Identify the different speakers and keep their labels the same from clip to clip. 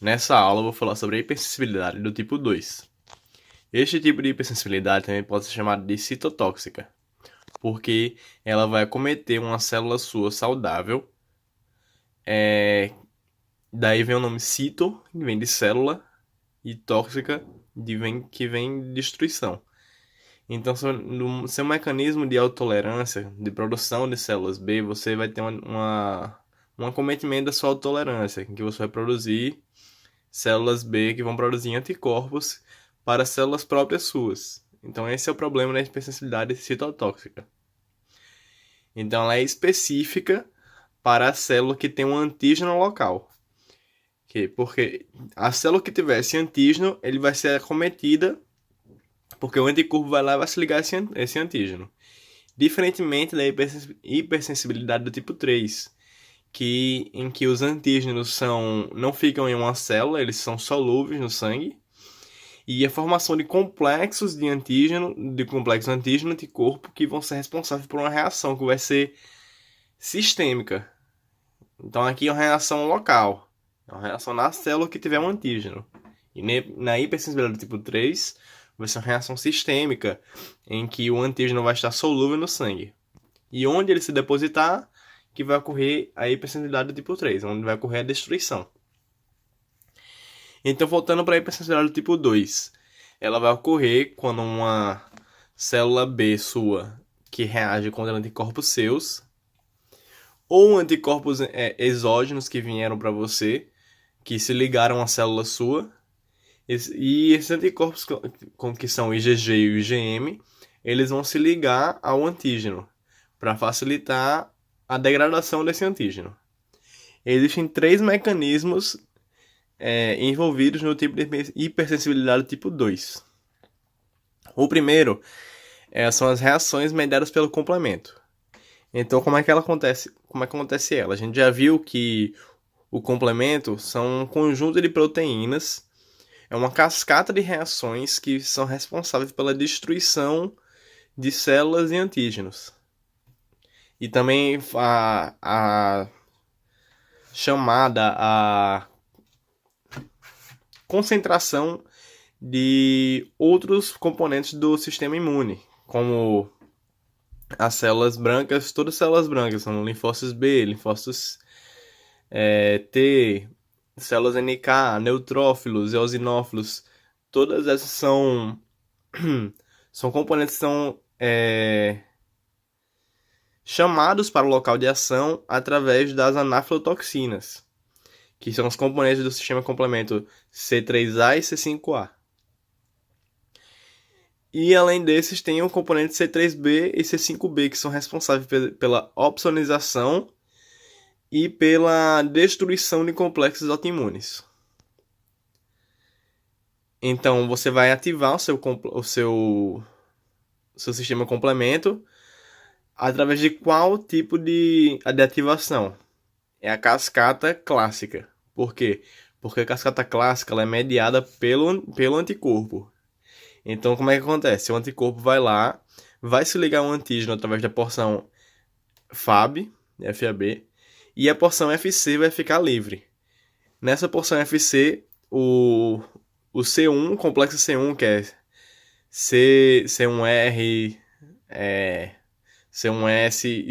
Speaker 1: Nessa aula eu vou falar sobre a hipersensibilidade do tipo 2. Este tipo de hipersensibilidade também pode ser chamado de citotóxica, porque ela vai acometer uma célula sua saudável. Daí vem o nome cito, que vem de célula, e tóxica, que vem de destruição. Então, no seu mecanismo de autotolerância, de produção de células B, você vai ter um acometimento da sua autotolerância, em que você vai produzir células B que vão produzir anticorpos para células próprias suas. Então, esse é o problema da hipersensibilidade citotóxica. Então, ela é específica para a célula que tem um antígeno local. Porque a célula que tiver esse antígeno, ele vai ser acometida, porque o anticorpo vai lá e vai se ligar a esse antígeno. Diferentemente da hipersensibilidade do tipo 3, em que os antígenos não ficam em uma célula, eles são solúveis no sangue, e a formação de complexos de antígeno, de complexo antígeno-anticorpo, que vão ser responsáveis por uma reação que vai ser sistêmica. Então aqui é uma reação local, é uma reação na célula que tiver um antígeno. E na hipersensibilidade do tipo 3, vai ser uma reação sistêmica, em que o antígeno vai estar solúvel no sangue. E onde ele se depositar, que vai ocorrer a hipersensibilidade do tipo 3, onde vai ocorrer a destruição. Então, voltando para a hipersensibilidade do tipo 2, ela vai ocorrer quando uma célula B sua que reage contra anticorpos seus, ou anticorpos exógenos que vieram para você, que se ligaram à célula sua, e esses anticorpos que são o IgG e o IgM, eles vão se ligar ao antígeno para facilitar a degradação desse antígeno. Existem 3 mecanismos envolvidos no tipo de hipersensibilidade tipo 2. O primeiro são as reações mediadas pelo complemento. Então, como é que ela acontece? Como é que acontece ela? A gente já viu que o complemento são um conjunto de proteínas, é uma cascata de reações que são responsáveis pela destruição de células e antígenos. E também a chamada a concentração de outros componentes do sistema imune, como as células brancas, todas as células brancas, são linfócitos B, linfócitos T, células NK, neutrófilos, eosinófilos, todas essas são componentes que são chamados para o local de ação através das anafilotoxinas, que são os componentes do sistema complemento C3A e C5A. E além desses, tem o componente C3B e C5B, que são responsáveis pela opsonização e pela destruição de complexos autoimunes. Então, você vai ativar o seu sistema complemento através de qual tipo de ativação? É a cascata clássica. Por quê? Porque a cascata clássica ela é mediada pelo anticorpo. Então, como é que acontece? O anticorpo vai lá, vai se ligar ao antígeno através da porção FAB, e a porção FC vai ficar livre. Nessa porção FC, o C1, o complexo C1, que é C1R, C1S e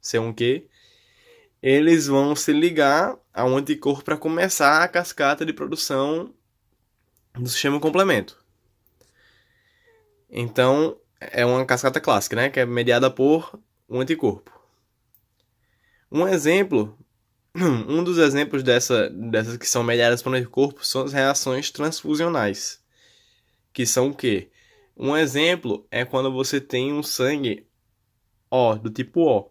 Speaker 1: C1Q, eles vão se ligar ao anticorpo para começar a cascata de produção do sistema complemento. Então, é uma cascata clássica, né? Que é mediada por um anticorpo. Um dos exemplos dessas que são mediadas por anticorpo são as reações transfusionais. Que são o quê? Um exemplo é quando você tem um sangue O, do tipo O.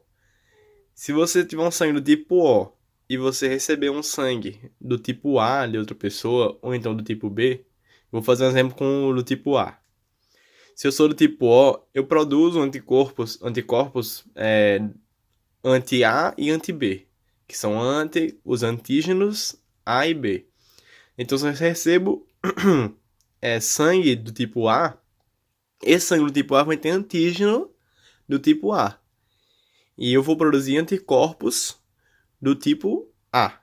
Speaker 1: Se você tiver um sangue do tipo O e você receber um sangue do tipo A de outra pessoa, ou então do tipo B, vou fazer um exemplo com o do tipo A. Se eu sou do tipo O, eu produzo anticorpos anti-A e anti-B, que são os antígenos A e B. Então, se eu recebo sangue do tipo A, esse sangue do tipo A vai ter antígeno do tipo A. E eu vou produzir anticorpos do tipo A.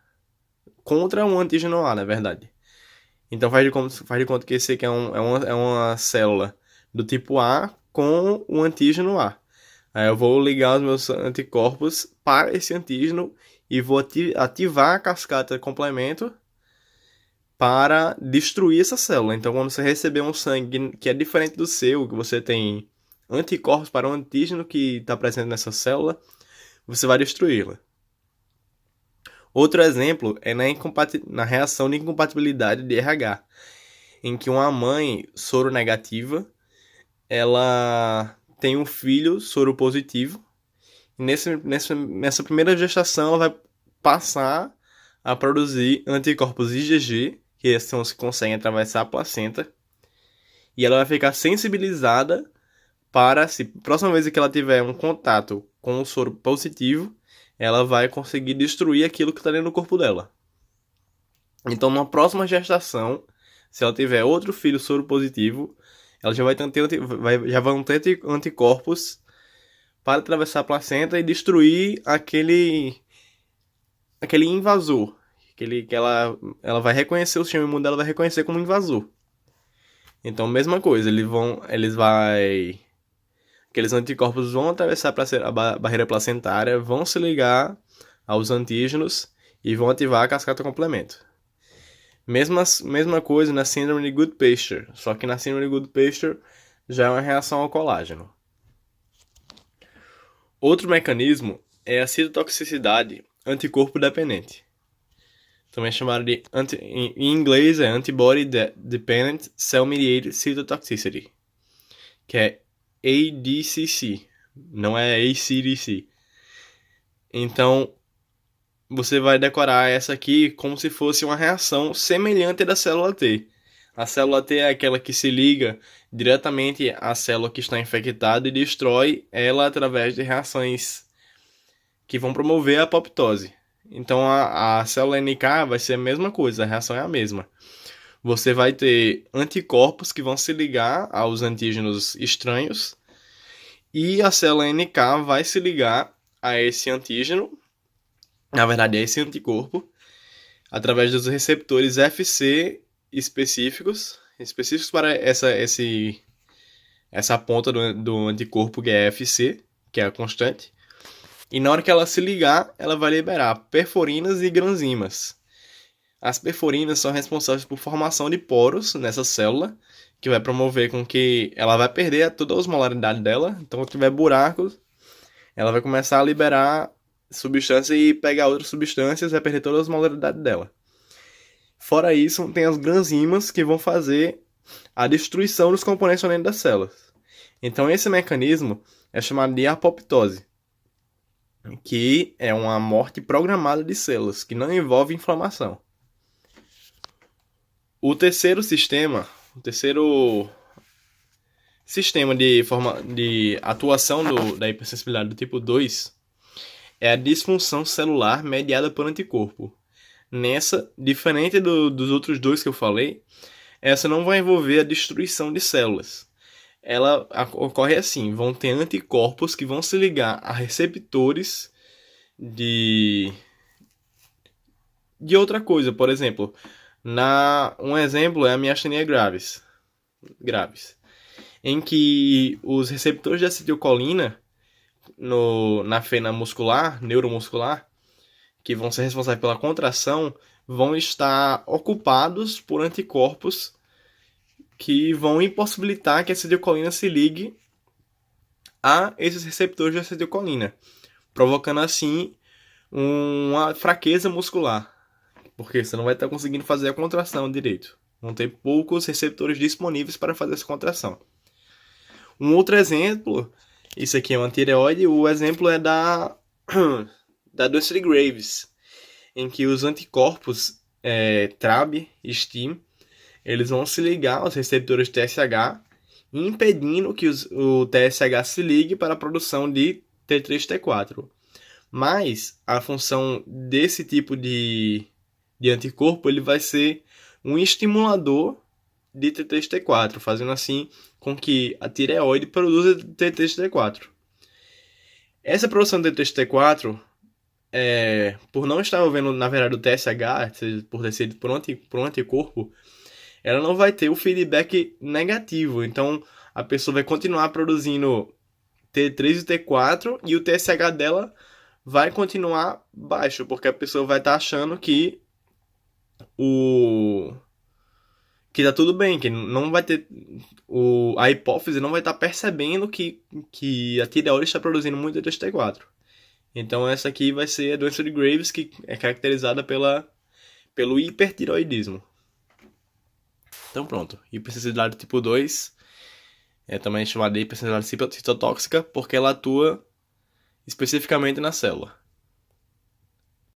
Speaker 1: contra um antígeno A, na verdade. Então faz de conta que esse aqui é uma célula do tipo A com o antígeno A. Aí eu vou ligar os meus anticorpos para esse antígeno e vou ativar a cascata de complemento para destruir essa célula. Então, quando você receber um sangue que é diferente do seu, que você tem anticorpos para o antígeno que está presente nessa célula, você vai destruí-la. Outro exemplo é na reação de incompatibilidade de RH, em que uma mãe soronegativa, ela tem um filho soropositivo, e nessa primeira gestação ela vai passar a produzir anticorpos IgG, que são os que conseguem atravessar a placenta, e ela vai ficar sensibilizada para, se próxima vez que ela tiver um contato com o soro positivo, ela vai conseguir destruir aquilo que está dentro do corpo dela. Então, numa próxima gestação, se ela tiver outro filho soro positivo, ela já já vão ter anticorpos para atravessar a placenta e destruir aquele invasor. Que ela vai reconhecer, o sistema imune dela vai reconhecer como invasor. Então, mesma coisa, aqueles anticorpos vão atravessar a barreira placentária, vão se ligar aos antígenos e vão ativar a cascata complemento. Mesma coisa na síndrome de Goodpasture, só que na síndrome de Goodpasture já é uma reação ao colágeno. Outro mecanismo é a citotoxicidade anticorpo dependente. Também é chamado de, em inglês, é Antibody Dependent Cell Mediated Cytotoxicity, que é ADCC, não é ACDC. Então, você vai decorar essa aqui como se fosse uma reação semelhante da célula T. A célula T é aquela que se liga diretamente à célula que está infectada e destrói ela através de reações que vão promover a apoptose. Então a célula NK vai ser a mesma coisa, a reação é a mesma. Você vai ter anticorpos que vão se ligar aos antígenos estranhos e a célula NK vai se ligar a esse antígeno, na verdade a esse anticorpo, através dos receptores FC específicos para essa ponta do anticorpo que é FC, que é a constante. E na hora que ela se ligar, ela vai liberar perforinas e granzimas. As perforinas são responsáveis por formação de poros nessa célula, que vai promover com que ela vai perder toda a osmolaridade dela. Então, se tiver buracos, ela vai começar a liberar substância e pegar outras substâncias e vai perder toda a osmolaridade dela. Fora isso, tem as granzimas que vão fazer a destruição dos componentes dentro das células. Então, esse mecanismo é chamado de apoptose, que é uma morte programada de células, que não envolve inflamação. O terceiro sistema de atuação da hipersensibilidade do tipo 2 é a disfunção celular mediada por anticorpo. Nessa, diferente dos outros dois que eu falei, essa não vai envolver a destruição de células. Ela ocorre assim, vão ter anticorpos que vão se ligar a receptores de outra coisa. Por exemplo, um exemplo é a miastenia graves, em que os receptores de acetilcolina na fena muscular, neuromuscular, que vão ser responsáveis pela contração, vão estar ocupados por anticorpos que vão impossibilitar que a acetilcolina se ligue a esses receptores de acetilcolina, provocando assim uma fraqueza muscular, porque você não vai estar conseguindo fazer a contração direito. Vão ter poucos receptores disponíveis para fazer essa contração. Um outro exemplo, isso aqui é uma tireoide, o exemplo é da doença de Graves, em que os anticorpos TRAB e STIM, eles vão se ligar aos receptores TSH, impedindo que o TSH se ligue para a produção de T3-T4. Mas a função desse tipo de anticorpo, ele vai ser um estimulador de T3-T4, fazendo assim com que a tireoide produza T3-T4. Essa produção de T3-T4 por não estar envolvendo, na verdade, o TSH, por ter sido por um anticorpo, ela não vai ter o feedback negativo. Então, a pessoa vai continuar produzindo T3 e T4 e o TSH dela vai continuar baixo, porque a pessoa vai estar achando o que tá tudo bem, que não vai ter a hipófise não vai estar percebendo que a tireoide está produzindo muito TST4. Então essa aqui vai ser a doença de Graves, que é caracterizada pelo hipertireoidismo. Então pronto, hipersensibilidade tipo 2 é também chamada de hipersensibilidade citotóxica, porque ela atua especificamente na célula.